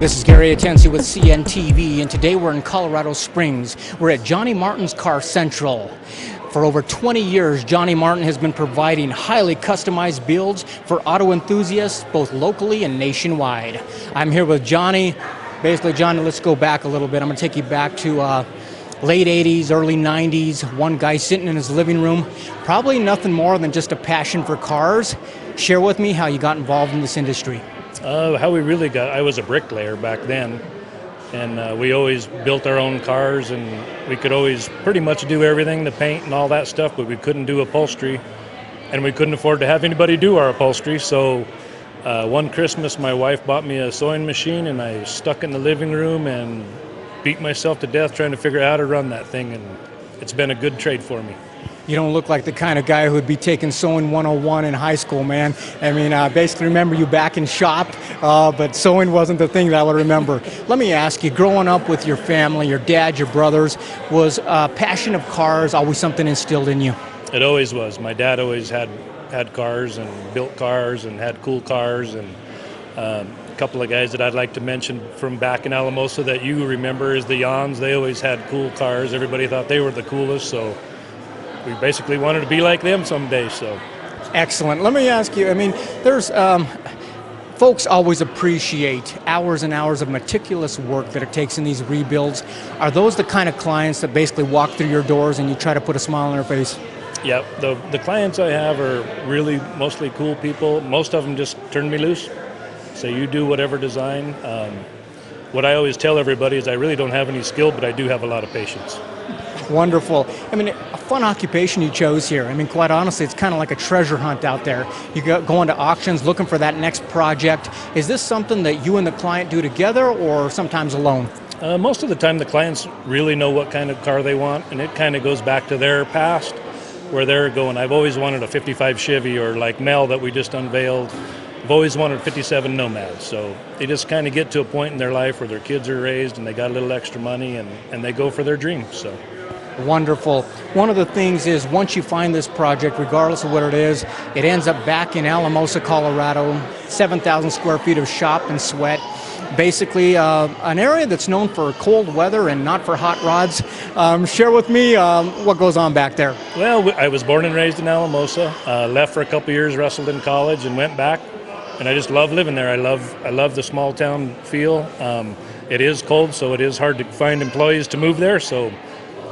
This is Gary Atencio with CNTV, and today we're in Colorado Springs. We're at Johnny Martin's Car Central. For over 20 years, Johnny Martin has been providing highly customized builds for auto enthusiasts, both locally and nationwide. I'm here with Johnny. Basically, Johnny, let's go back a little bit. I'm going to take you back to late 80s, early 90s. One guy sitting in his living room, probably nothing more than just a passion for cars. Share with me how you got involved in this industry. How we really got, I was a bricklayer back then, and we always built our own cars, and we could always pretty much do everything, the paint and all that stuff, but we couldn't do upholstery, and we couldn't afford to have anybody do our upholstery. So one Christmas my wife bought me a sewing machine, and I stuck in the living room and beat myself to death trying to figure out how to run that thing, and it's been a good trade for me. You don't look like the kind of guy who would be taking sewing 101 in high school, man. I mean, I basically remember you back in shop, but sewing wasn't the thing that I would remember. Let me ask you, growing up with your family, your dad, your brothers, was passion of cars always something instilled in you? It always was. My dad always had cars and built cars and had cool cars, and a couple of guys that I'd like to mention from back in Alamosa that you remember is the Yons. They always had cool cars. Everybody thought they were the coolest, so we basically wanted to be like them someday. So excellent. Let me ask you, I mean, there's folks always appreciate hours and hours of meticulous work that it takes in these rebuilds. Are those the kind of clients that basically walk through your doors and you try to put a smile on their face? Yeah, the clients I have are really mostly cool people. Most of them just turn me loose. So you do whatever design. What I always tell everybody is I really don't have any skill, but I do have a lot of patience. Wonderful. I mean, a fun occupation you chose here. I mean, quite honestly, it's kind of like a treasure hunt out there. You go into auctions looking for that next project. Is this something that you and the client do together or sometimes alone? Most of the time the clients really know what kind of car they want, and it kind of goes back to their past where they're going, I've always wanted a 55 Chevy, or like Mel that we just unveiled, I've always wanted a 57 Nomad. So they just kind of get to a point in their life where their kids are raised and they got a little extra money, and they go for their dreams. So. Wonderful. One of the things is once you find this project, regardless of what it is, it ends up back in Alamosa, Colorado, 7,000 square feet of shop and sweat. Basically, an area that's known for cold weather and not for hot rods. Share with me what goes on back there. Well, I was born and raised in Alamosa, left for a couple years, wrestled in college, and went back. And I just love living there. I love the small town feel. It is cold, so it is hard to find employees to move there. So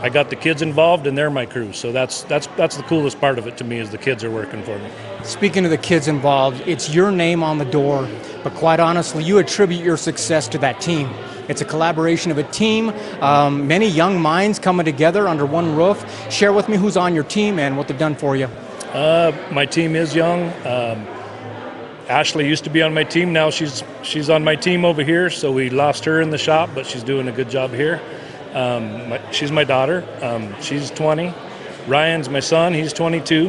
I got the kids involved, and they're my crew. So that's the coolest part of it to me, is the kids are working for me. Speaking of the kids involved, it's your name on the door, but quite honestly, you attribute your success to that team. It's a collaboration of a team, many young minds coming together under one roof. Share with me who's on your team and what they've done for you. My team is young. Ashley used to be on my team. Now she's on my team over here, so we lost her in the shop, but she's doing a good job here. She's my daughter. She's 20. Ryan's my son. He's 22,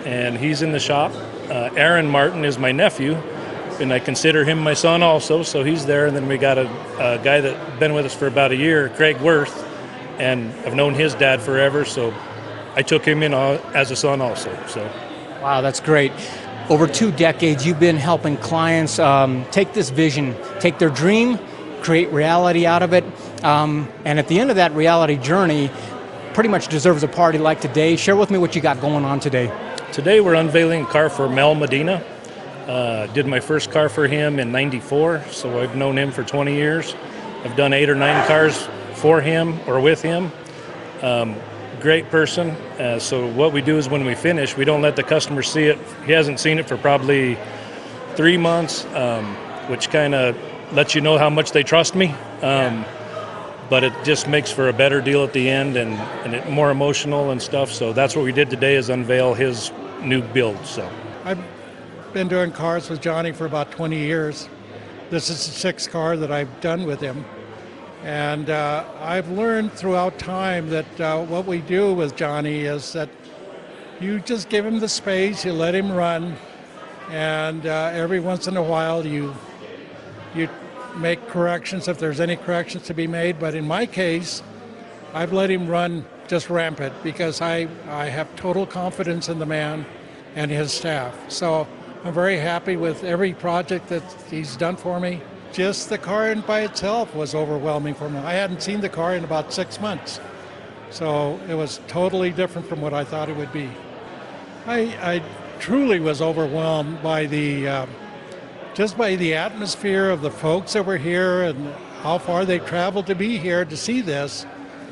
and he's in the shop. Aaron Martin is my nephew, and I consider him my son also, so he's there. And then we got a guy that's been with us for about a year, Craig Worth, and I've known his dad forever, so I took him in as a son also. So, wow, that's great. Over 2 decades, you've been helping clients take this vision, take their dream, create reality out of it, and at the end of that reality journey, pretty much deserves a party like today. Share with me what you got going on today. Today we're unveiling a car for Mel Medina. Did my first car for him in '94, so I've known him for 20 years. I've done 8 or 9 cars for him or with him. Great person. So what we do is when we finish, we don't let the customer see it. He hasn't seen it for probably 3 months, which kind of lets you know how much they trust me. But it just makes for a better deal at the end, and it more emotional and stuff. So that's what we did today, is unveil his new build. So I've been doing cars with Johnny for about 20 years. This is the 6th car that I've done with him. And I've learned throughout time that what we do with Johnny is that you just give him the space, you let him run, and every once in a while you make corrections if there's any corrections to be made. But in my case, I've let him run just rampant because I have total confidence in the man and his staff. So I'm very happy with every project that he's done for me. just the car by itself was overwhelming for me. I hadn't seen the car in about 6 months. So it was totally different from what I thought it would be. I truly was overwhelmed by just by the atmosphere of the folks that were here and how far they traveled to be here to see this.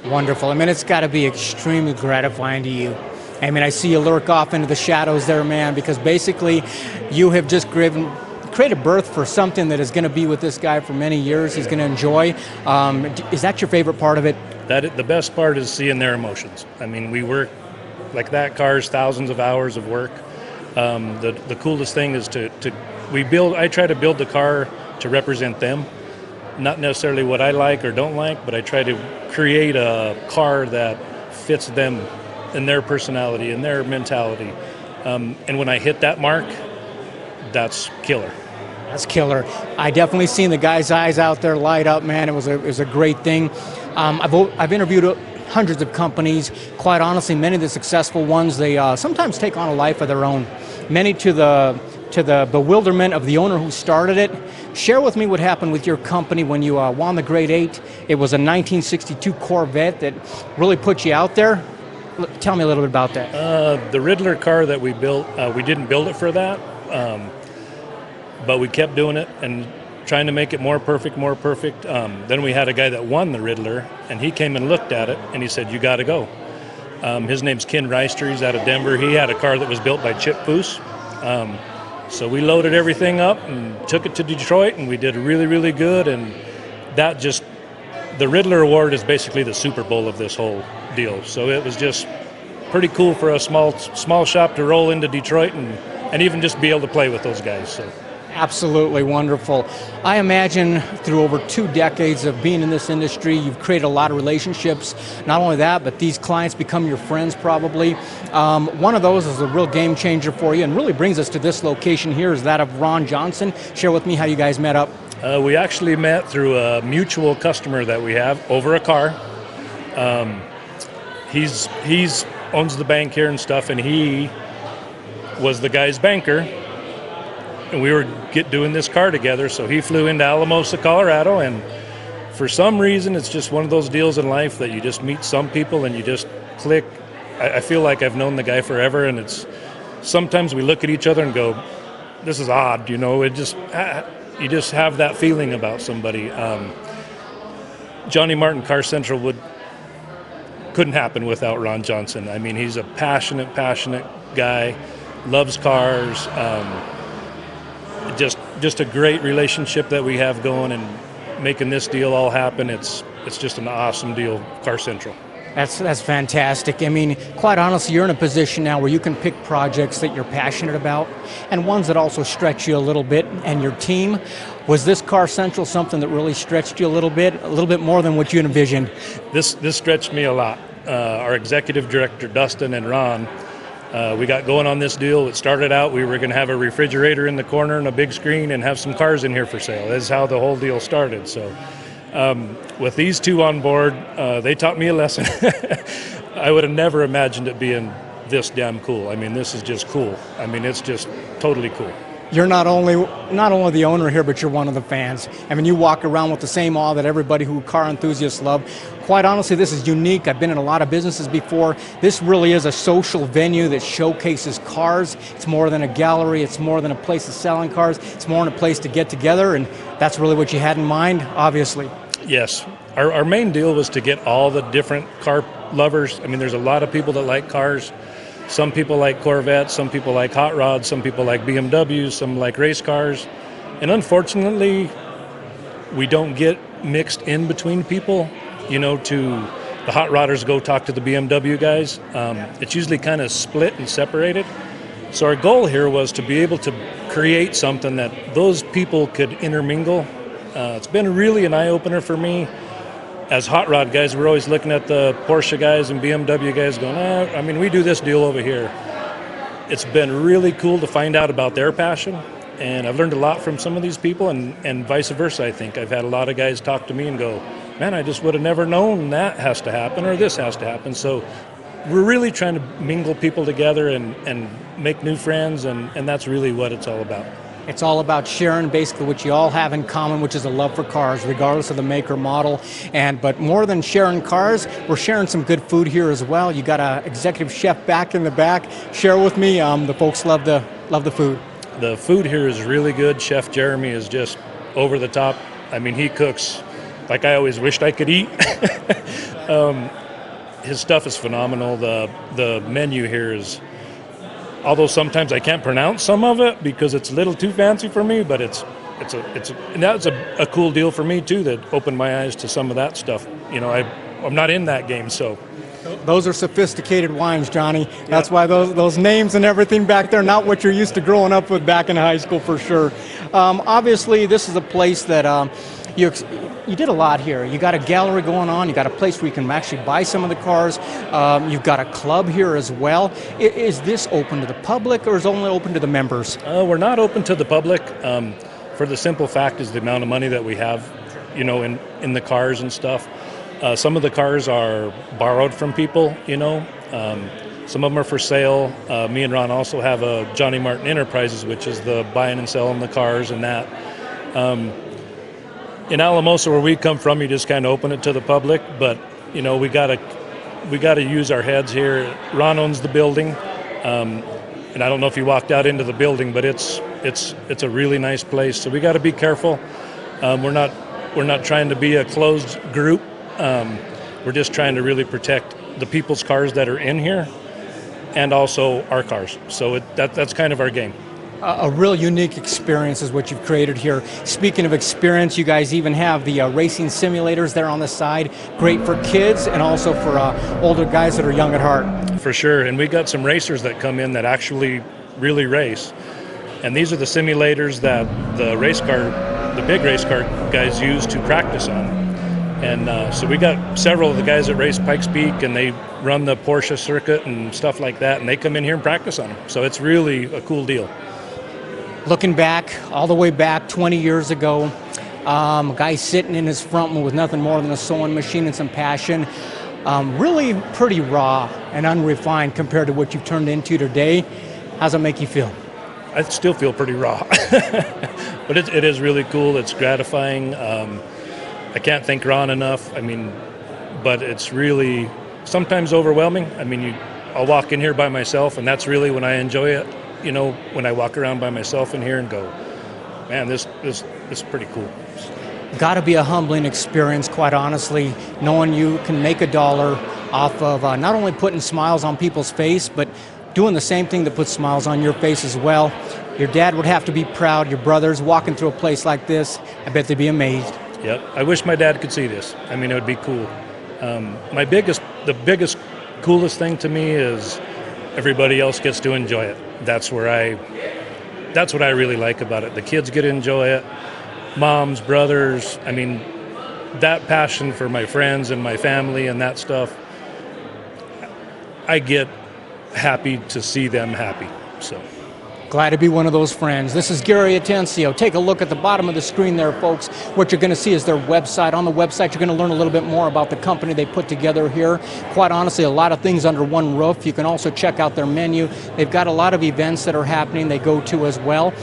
Wonderful. I mean, it's got to be extremely gratifying to you. I mean, I see you lurk off into the shadows there, man, because basically you have just created birth for something that is going to be with this guy for many years. He's going to enjoy. Is that your favorite part of it? The best part is seeing their emotions. I mean, we work like that car's thousands of hours of work. The coolest thing is I try to build the car to represent them, not necessarily what I like or don't like, but I try to create a car that fits them and their personality and their mentality. And when I hit that mark, that's killer. That's killer. I definitely seen the guy's eyes out there light up, man. It was a great thing. I've interviewed hundreds of companies. Quite honestly, many of the successful ones, they sometimes take on a life of their own. Many to the bewilderment of the owner who started it. Share with me what happened with your company when you won the Grade 8. It was a 1962 Corvette that really put you out there. Tell me a little bit about that. The Riddler car that we built, we didn't build it for that, but we kept doing it and trying to make it more perfect. Then we had a guy that won the Riddler, and he came and looked at it, and he said, "You got to go." His name's Ken Reister. He's out of Denver. He had a car that was built by Chip Foose. So we loaded everything up and took it to Detroit, and we did really, really good. And the Riddler Award is basically the Super Bowl of this whole deal. So it was just pretty cool for a small shop to roll into Detroit and even just be able to play with those guys. So. Absolutely wonderful. I imagine through over 2 decades of being in this industry, you've created a lot of relationships. Not only that, but these clients become your friends probably. One of those is a real game changer for you and really brings us to this location here is that of Ron Johnson. Share with me how you guys met up. We actually met through a mutual customer that we have over a car. He's owns the bank here and stuff, and he was the guy's banker. And we were doing this car together, so he flew into Alamosa, Colorado, and for some reason, it's just one of those deals in life that you just meet some people and you just click. I feel like I've known the guy forever, and it's sometimes we look at each other and go, "This is odd," you know. You just have that feeling about somebody. Johnny Martin Car Central couldn't happen without Ron Johnson. I mean, he's a passionate guy, loves cars. Just a great relationship that we have going and making this deal all happen. It's just an awesome deal, Car Central. That's fantastic. I mean, quite honestly, you're in a position now where you can pick projects that you're passionate about and ones that also stretch you a little bit. And your team, was this Car Central something that really stretched you a little bit more than what you envisioned? This stretched me a lot. Our executive director, Dustin and Ron, we got going on this deal. It started out, we were going to have a refrigerator in the corner and a big screen and have some cars in here for sale. That's how the whole deal started. So with these two on board, they taught me a lesson. I would have never imagined it being this damn cool. I mean, this is just cool. I mean, it's just totally cool. You're not only the owner here, but you're one of the fans. I mean, you walk around with the same awe that everybody who car enthusiasts love. Quite honestly, this is unique. I've been in a lot of businesses before. This really is a social venue that showcases cars. It's more than a gallery. It's more than a place of selling cars. It's more than a place to get together, and that's really what you had in mind, obviously. Yes. Our main deal was to get all the different car lovers. I mean, there's a lot of people that like cars. Some people like Corvettes, some people like hot rods, some people like BMWs, some like race cars. And unfortunately, we don't get mixed in between people, you know, to the hot rodders go talk to the BMW guys. It's usually kind of split and separated. So our goal here was to be able to create something that those people could intermingle. It's been really an eye-opener for me. As hot rod guys, we're always looking at the Porsche guys and BMW guys going, I mean, we do this deal over here. It's been really cool to find out about their passion, and I've learned a lot from some of these people, and vice versa, I think. I've had a lot of guys talk to me and go, man, I just would have never known that has to happen or this has to happen. So we're really trying to mingle people together and make new friends, and that's really what it's all about. It's all about sharing basically what you all have in common, which is a love for cars, regardless of the make or model. But more than sharing cars, we're sharing some good food here as well. You got an executive chef back in the back. Share with me. The folks love the food. The food here is really good. Chef Jeremy is just over the top. I mean, he cooks like I always wished I could eat. His stuff is phenomenal. The menu here is, although sometimes I can't pronounce some of it because it's a little too fancy for me, but it's a cool deal for me too, that opened my eyes to some of that stuff. You know, I'm not in that game, so. Those are sophisticated wines, Johnny. That's why those names and everything back there, not what you're used to growing up with back in high school for sure. Obviously, this is a place that you did a lot here. You got a gallery going on. You got a place where you can actually buy some of the cars. You've got a club here as well. Is this open to the public, or is it only open to the members? We're not open to the public. For the simple fact is the amount of money that we have, you know, in the cars and stuff. Some of the cars are borrowed from people, you know. Some of them are for sale. Me and Ron also have a Johnny Martin Enterprises, which is the buying and selling the cars and that. In Alamosa, where we come from, you just kind of open it to the public, but you know, we gotta use our heads here. Ron owns the building, and I don't know if you walked out into the building, but it's a really nice place. So we got to be careful. We're not trying to be a closed group. We're just trying to really protect the people's cars that are in here, and also our cars. So that's kind of our game. A real unique experience is what you've created here. Speaking of experience, you guys even have the racing simulators there on the side. Great for kids and also for older guys that are young at heart. For sure, and we got some racers that come in that actually really race. And these are the simulators that the big race car guys use to practice on. And so we got several of the guys that race Pikes Peak, and they run the Porsche circuit and stuff like that, and they come in here and practice on them. So it's really a cool deal. Looking back, all the way back 20 years ago, a guy sitting in his front with nothing more than a sewing machine and some passion. Really pretty raw and unrefined compared to what you've turned into today. How's it make you feel? I still feel pretty raw, but it is really cool. It's gratifying. I can't thank Ron enough. I mean, but it's really sometimes overwhelming. I mean, I'll walk in here by myself, and that's really when I enjoy it. You know, when I walk around by myself in here and go, man, this is pretty cool. Got to be a humbling experience, quite honestly, knowing you can make $1 off of not only putting smiles on people's face, but doing the same thing that puts smiles on your face as well. Your dad would have to be proud. Your brothers walking through a place like this, I bet they'd be amazed. Yep, I wish my dad could see this. I mean, it would be cool. The biggest, coolest thing to me is everybody else gets to enjoy it. That's what I really like about it. The kids get to enjoy it. Moms, brothers. I mean, that passion for my friends and my family and that stuff. I get happy to see them happy. So. Glad to be one of those friends. This is Gary Atencio. Take a look at the bottom of the screen there, folks. What you're going to see is their website. On the website, you're going to learn a little bit more about the company they put together here. Quite honestly, a lot of things under one roof. You can also check out their menu. They've got a lot of events that are happening they go to as well.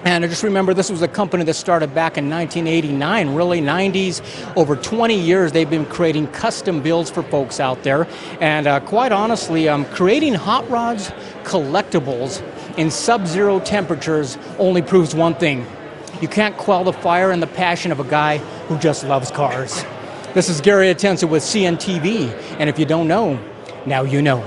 And just remember, this was a company that started back in 1989, really 90s. Over 20 years, they've been creating custom builds for folks out there. And quite honestly, creating hot rods collectibles in sub-zero temperatures only proves one thing. You can't quell the fire and the passion of a guy who just loves cars. This is Gary Atencio with CNTV. And if you don't know, now you know.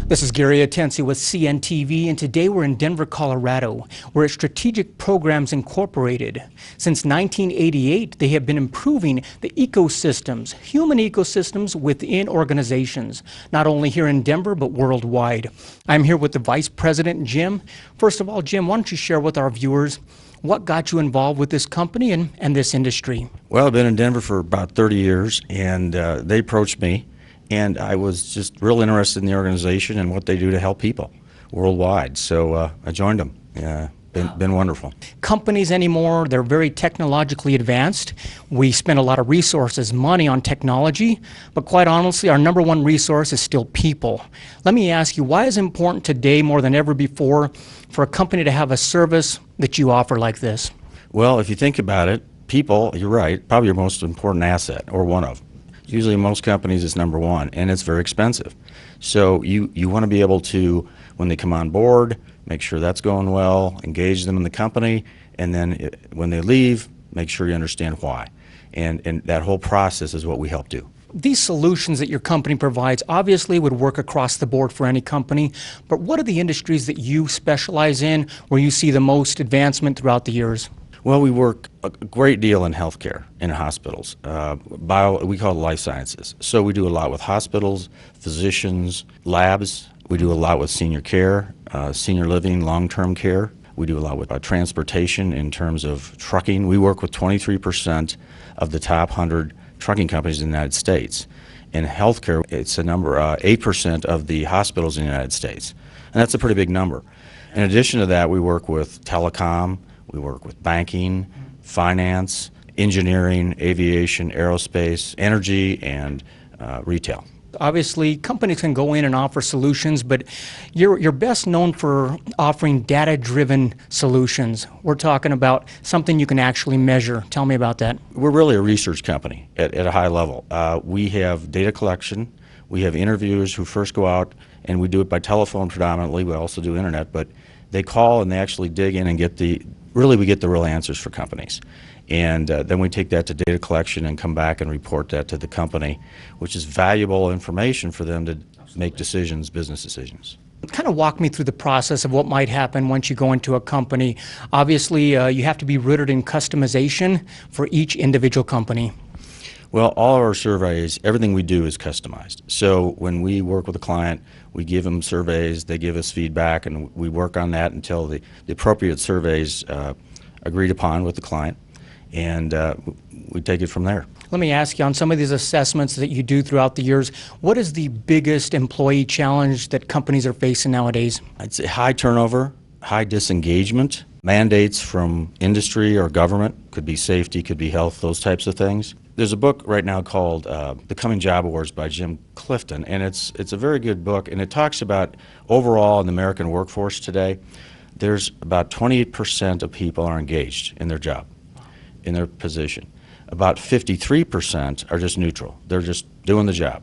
This is Gary Atencio with CNTV, and today we're in Denver, Colorado. We're at Strategic Programs Incorporated. Since 1988, they have been improving the ecosystems, human ecosystems within organizations, not only here in Denver, but worldwide. I'm here with the Vice President, Jim. First of all, Jim, why don't you share with our viewers what got you involved with this company and this industry? Well, I've been in Denver for about 30 years, and they approached me. And I was just real interested in the organization and what they do to help people worldwide. So I joined them. Been wonderful. Companies anymore, they're very technologically advanced. We spend a lot of resources, money on technology, but quite honestly, our number one resource is still people. Let me ask you, why is it important today more than ever before for a company to have a service that you offer like this? Well, if you think about it, people, you're right, probably your most important asset, or one of them. Usually in most companies it's number one, and it's very expensive. So you want to be able to, when they come on board, make sure that's going well, engage them in the company, and then when they leave, make sure you understand why. And that whole process is what we help do. These solutions that your company provides obviously would work across the board for any company, but what are the industries that you specialize in where you see the most advancement throughout the years? Well, we work a great deal in healthcare, in hospitals. We call it life sciences. So we do a lot with hospitals, physicians, labs. We do a lot with senior care, senior living, long-term care. We do a lot with transportation in terms of trucking. We work with 23% of the top 100 trucking companies in the United States. In healthcare, it's a number, 8% of the hospitals in the United States. And that's a pretty big number. In addition to that, we work with telecom. We work with banking, finance, engineering, aviation, aerospace, energy, and retail. Obviously, companies can go in and offer solutions, but you're best known for offering data-driven solutions. We're talking about something you can actually measure. Tell me about that. We're really a research company at a high level. We have data collection. We have interviewers who first go out, and we do it by telephone predominantly. We also do internet, but they call and they actually dig in and get we get the real answers for companies. And then we take that to data collection and come back and report that to the company, which is valuable information for them to make decisions, business decisions. Kind of walk me through the process of what might happen once you go into a company. Obviously, you have to be rooted in customization for each individual company. Well, all of our surveys, everything we do is customized. So when we work with a client, we give them surveys, they give us feedback, and we work on that until the appropriate surveys agreed upon with the client, and we take it from there. Let me ask you, on some of these assessments that you do throughout the years, what is the biggest employee challenge that companies are facing nowadays? I'd say high turnover, high disengagement, mandates from industry or government, could be safety, could be health, those types of things. There's a book right now called The Coming Job Wars by Jim Clifton, and it's a very good book, and it talks about overall in the American workforce today, there's about 28% of people are engaged in their job, in their position. About 53% are just neutral. They're just doing the job.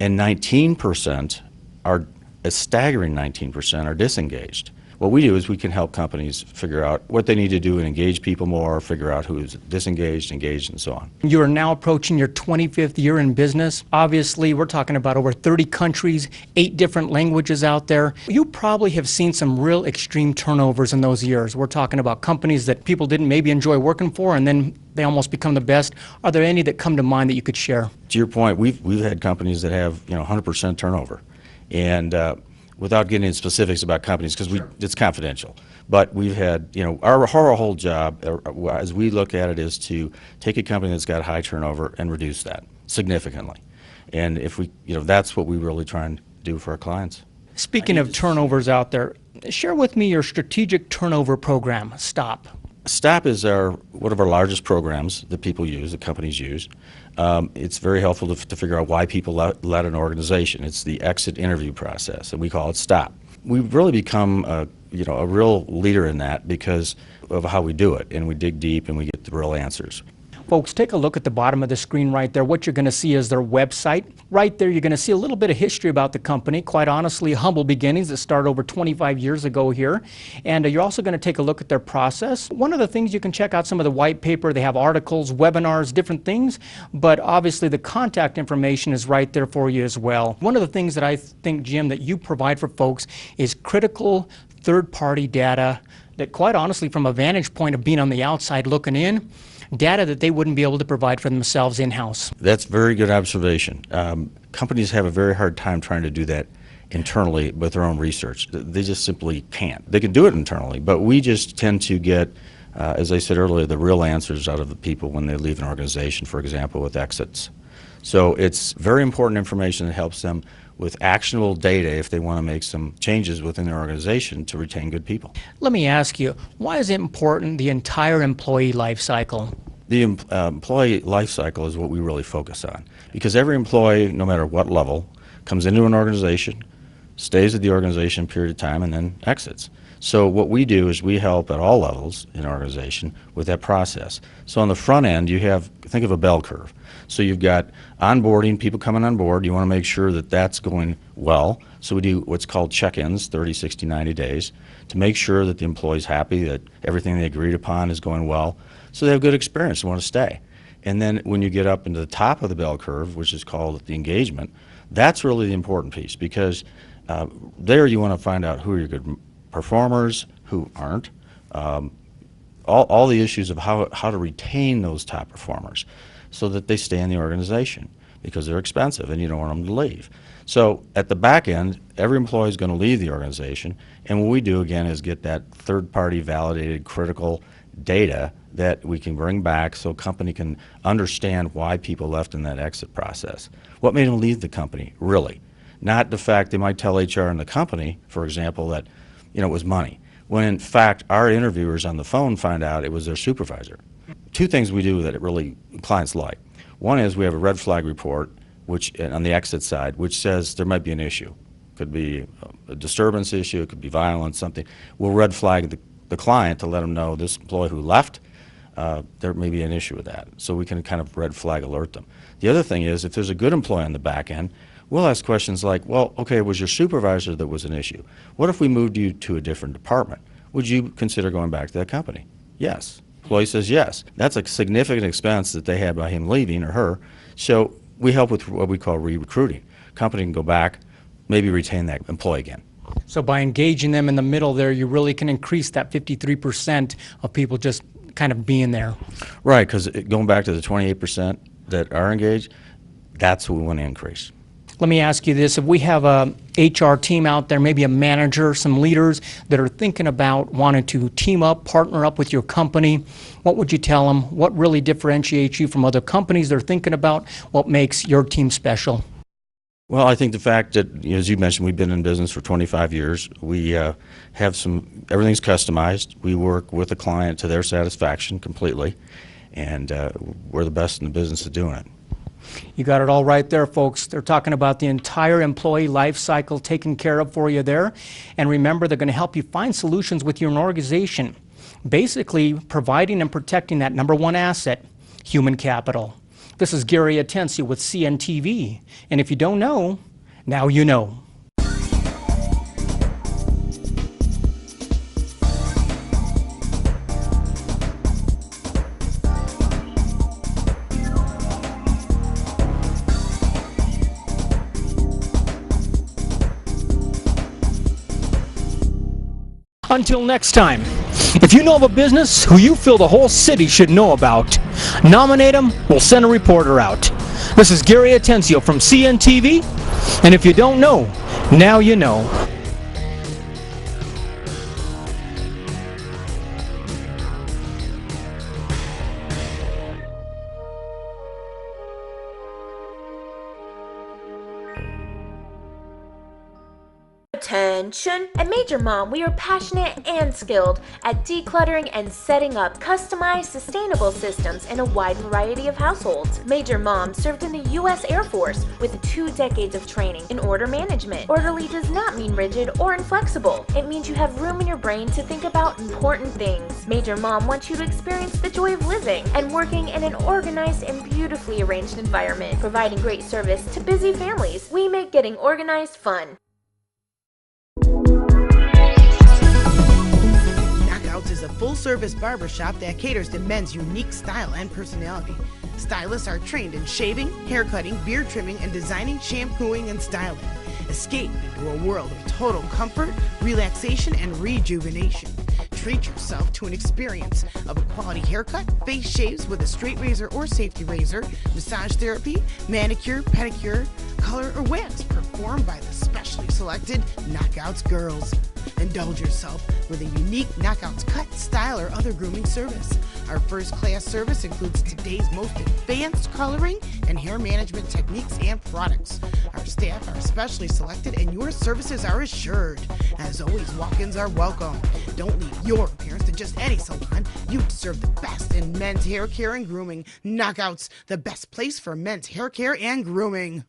And 19% are, a staggering 19% are disengaged. What we do is we can help companies figure out what they need to do and engage people more, figure out who's disengaged, engaged, and so on. You are now approaching your 25th year in business. Obviously, we're talking about over 30 countries, 8 different languages out there. You probably have seen some real extreme turnovers in those years. We're talking about companies that people didn't maybe enjoy working for, and then they almost become the best. Are there any that come to mind that you could share? To your point, we've had companies that have 100% turnover, and without getting into specifics about companies, because it's confidential. But we've had, our whole job, as we look at it, is to take a company that's got high turnover and reduce that significantly. And if we, that's what we really try and do for our clients. Speaking of turnovers out there, share with me your strategic turnover program, STOP. STOP is one of our largest programs that people use, that companies use. It's very helpful to figure out why people let an organization. It's the exit interview process, and we call it STOP. We've really become a real leader in that because of how we do it, and we dig deep and we get the real answers. Folks, take a look at the bottom of the screen right there. What you're going to see is their website. Right there, you're going to see a little bit of history about the company. Quite honestly, humble beginnings that started over 25 years ago here. And you're also going to take a look at their process. One of the things you can check out some of the white paper. They have articles, webinars, different things. But obviously, the contact information is right there for you as well. One of the things that I think, Jim, that you provide for folks is critical third-party data that, quite honestly, from a vantage point of being on the outside looking in, data that they wouldn't be able to provide for themselves in-house. That's a very good observation. Companies have a very hard time trying to do that internally with their own research. They just simply can't. They can do it internally, but we just tend to get, as I said earlier, the real answers out of the people when they leave an organization, for example, with exits. So it's very important information that helps them with actionable data if they want to make some changes within their organization to retain good people. Let me ask you, why is it important, the entire employee life cycle? The employee life cycle is what we really focus on, because every employee, no matter what level, comes into an organization, stays at the organization a period of time, and then exits. So what we do is we help at all levels in an organization with that process. So on the front end, you have, think of a bell curve. So you've got onboarding, people coming on board. You want to make sure that that's going well. So we do what's called check-ins, 30, 60, 90 days, to make sure that the employee's happy, that everything they agreed upon is going well, so they have good experience and want to stay. And then when you get up into the top of the bell curve, which is called the engagement, that's really the important piece, because there you want to find out who are your good performers, who aren't, all the issues of how to retain those top performers so that they stay in the organization, because they're expensive and you don't want them to leave. So at the back end, every employee is going to leave the organization, and what we do again is get that third-party validated critical data that we can bring back so a company can understand why people left in that exit process. What made them leave the company, really? Not the fact they might tell HR in the company, for example, that it was money, when in fact our interviewers on the phone find out it was their supervisor. Two things we do that really clients like. One is we have a red flag report, which on the exit side, which says there might be an issue. Could be a disturbance issue, it could be violence, something. We'll red flag the client to let them know this employee who left, there may be an issue with that. So we can kind of red flag alert them. The other thing is, if there's a good employee on the back end, we'll ask questions like, well, okay, it was your supervisor that was an issue. What if we moved you to a different department? Would you consider going back to that company? Yes. Employee says yes. That's a significant expense that they had by him leaving, or her. So we help with what we call re-recruiting. Company can go back, maybe retain that employee again. So by engaging them in the middle there, you really can increase that 53% of people just kind of being there. Right, because going back to the 28% that are engaged, that's what we want to increase. Let me ask you this. If we have a HR team out there, maybe a manager, some leaders that are thinking about wanting to team up, partner up with your company, what would you tell them? What really differentiates you from other companies they're thinking about? What makes your team special? Well, I think the fact that, as you mentioned, we've been in business for 25 years. We have everything's customized. We work with the client to their satisfaction completely, and we're the best in the business of doing it. You got it all right there, folks. They're talking about the entire employee life cycle taken care of for you there. And remember, they're going to help you find solutions with your organization, basically providing and protecting that number one asset, human capital. This is Gary Atencio with CNTV. And if you don't know, now you know. Until next time, if you know of a business who you feel the whole city should know about, nominate them, we'll send a reporter out. This is Gary Atencio from CNTV, and if you don't know, now you know. Attention! At Major Mom, we are passionate and skilled at decluttering and setting up customized, sustainable systems in a wide variety of households. Major Mom served in the U.S. Air Force with 2 decades of training in order management. Orderly does not mean rigid or inflexible. It means you have room in your brain to think about important things. Major Mom wants you to experience the joy of living and working in an organized and beautifully arranged environment, providing great service to busy families. We make getting organized fun. Knockouts is a full-service barbershop that caters to men's unique style and personality. Stylists are trained in shaving, haircutting, beard trimming, and designing, shampooing, and styling. Escape into a world of total comfort, relaxation, and rejuvenation. Treat yourself to an experience of a quality haircut, face shaves with a straight razor or safety razor, massage therapy, manicure, pedicure, color, or wax performed by the specially selected Knockouts girls. Indulge yourself with a unique Knockouts cut, style, or other grooming service. Our first-class service includes today's most advanced coloring and hair management techniques and products. Our staff are specially selected and your services are assured. As always, walk-ins are welcome. Don't leave your appearance to just any salon. You deserve the best in men's hair care and grooming. Knockouts, the best place for men's hair care and grooming.